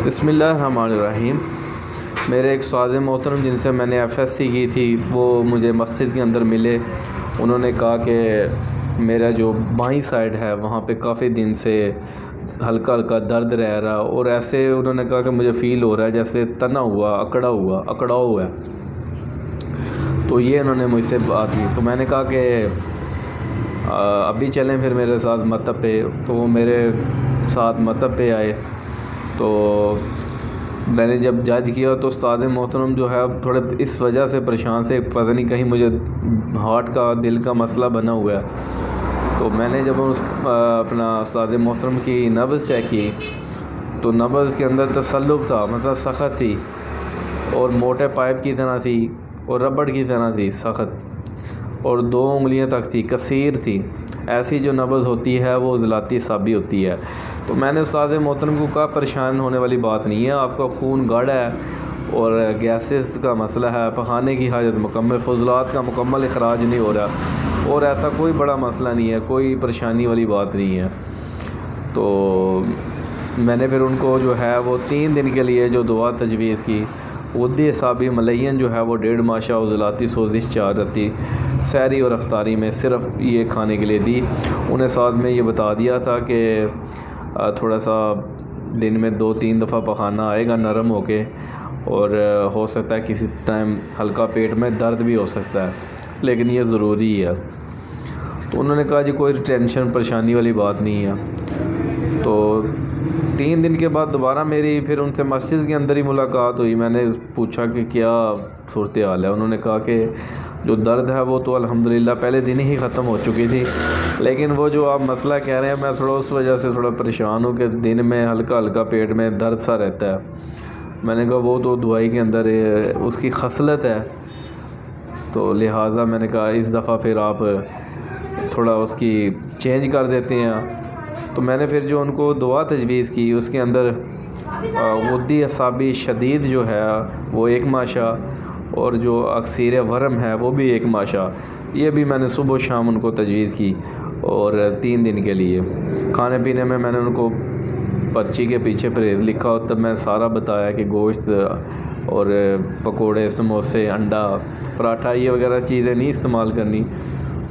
بسم اللہ الرحمن الرحیم۔ میرے ایک استاد محترم جن سے میں نے FSC کی تھی وہ مجھے مسجد کے اندر ملے۔ انہوں نے کہا کہ میرا جو بائیں سائڈ ہے وہاں پہ کافی دن سے ہلکا ہلکا درد رہ رہا، اور ایسے انہوں نے کہا کہ مجھے فیل ہو رہا ہے جیسے تنا ہوا اکڑا ہوا ہے۔ تو یہ انہوں نے مجھ سے بات کی، تو میں نے کہا کہ ابھی چلیں پھر میرے ساتھ مطب پہ۔ تو وہ میرے ساتھ مطب پہ آئے، تو میں نے جب جج کیا تو استاد محترم جو ہے تھوڑے اس وجہ سے پریشان سے، پتہ نہیں کہیں مجھے ہارٹ کا دل کا مسئلہ بنا ہوا ہے۔ تو میں نے جب اپنا استاد محترم کی نبض چیک کی تو نبض کے اندر تصلب تھا، مطلب سخت تھی، اور موٹے پائپ کی طرح تھی اور ربڑ کی طرح تھی سخت، اور 2 انگلیاں تک تھی، کثیر تھی۔ ایسی جو نبض ہوتی ہے وہ عضلاتی اعصابی ہوتی ہے۔ تو میں نے استاد محترم کو کہا پریشان ہونے والی بات نہیں ہے، آپ کا خون گاڑھا ہے اور گیسز کا مسئلہ ہے، پخانے کی حاجت مکمل، فضلات کا مکمل اخراج نہیں ہو رہا، اور ایسا کوئی بڑا مسئلہ نہیں ہے، کوئی پریشانی والی بات نہیں ہے۔ تو میں نے پھر ان کو جو ہے وہ 3 دن کے لیے جو دعا تجویز کی، غدے اعصابی ملین جو ہے وہ 1.5 ماشا، عضلاتی سوزش 4 رتی، سحری اور افطاری میں صرف یہ کھانے کے لیے دی۔ انہیں ساتھ میں یہ بتا دیا تھا کہ تھوڑا سا دن میں 2-3 دفعہ پخانا آئے گا نرم ہو کے، اور ہو سکتا ہے کسی ٹائم ہلکا پیٹ میں درد بھی ہو سکتا ہے، لیکن یہ ضروری ہے۔ تو انہوں نے کہا جی کوئی ٹینشن پریشانی والی بات نہیں ہے۔ تو 3 دن کے بعد دوبارہ میری پھر ان سے مسجد کے اندر ہی ملاقات ہوئی۔ میں نے پوچھا کہ کیا صورتحال ہے۔ انہوں نے کہا کہ جو درد ہے وہ تو الحمدللہ پہلے دن ہی ختم ہو چکی تھی، لیکن وہ جو آپ مسئلہ کہہ رہے ہیں میں تھوڑا اس وجہ سے تھوڑا پریشان ہوں کہ دن میں ہلکا ہلکا پیٹ میں درد سا رہتا ہے۔ میں نے کہا وہ تو دوائی کے اندر اس کی خصلت ہے، تو لہٰذا میں نے کہا اس دفعہ پھر آپ تھوڑا اس کی چینج کر دیتے ہیں۔ تو میں نے پھر جو ان کو دعا تجویز کی اس کے اندر غدی اعصابی شدید جو ہے وہ 1 ماشا، اور جو اکثیر ورم ہے وہ بھی 1 ماشا، یہ بھی میں نے صبح و شام ان کو تجویز کی، اور 3 دن کے لیے۔ کھانے پینے میں میں نے ان کو پرچی کے پیچھے پرہیز لکھا، تب میں سارا بتایا کہ گوشت اور پکوڑے، سموسے، انڈا، پراٹھا یہ وغیرہ چیزیں نہیں استعمال کرنی۔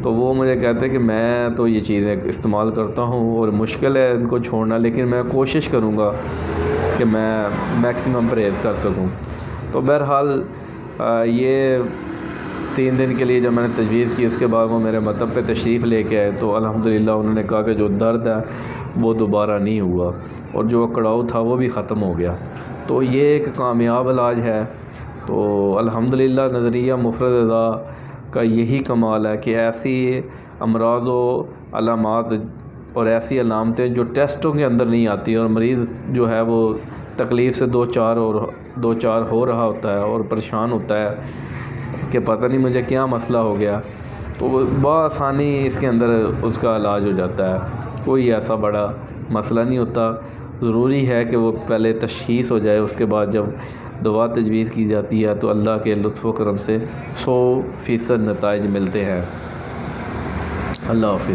تو وہ مجھے کہتے کہ میں تو یہ چیزیں استعمال کرتا ہوں اور مشکل ہے ان کو چھوڑنا، لیکن میں کوشش کروں گا کہ میں میکسیمم پرہیز کر سکوں۔ تو بہرحال یہ 3 دن کے لیے جب میں نے تجویز کی، اس کے بعد وہ میرے مطب پہ تشریف لے کے آئے، تو الحمدللہ انہوں نے کہا کہ جو درد ہے وہ دوبارہ نہیں ہوا، اور جو اکڑاؤ تھا وہ بھی ختم ہو گیا۔ تو یہ ایک کامیاب علاج ہے۔ تو الحمدللہ نظریہ مفرد رضا کا یہی کمال ہے کہ ایسی امراض و علامات اور ایسی علامتیں جو ٹیسٹوں کے اندر نہیں آتی، اور مریض جو ہے وہ تکلیف سے 2-4 ہو رہا ہوتا ہے اور پریشان ہوتا ہے کہ پتہ نہیں مجھے کیا مسئلہ ہو گیا، تو وہ بآسانی اس کے اندر اس کا علاج ہو جاتا ہے۔ کوئی ایسا بڑا مسئلہ نہیں ہوتا، ضروری ہے کہ وہ پہلے تشخیص ہو جائے، اس کے بعد جب دوا تجویز کی جاتی ہے تو اللہ کے لطف و کرم سے 100% نتائج ملتے ہیں۔ اللہ حافظ۔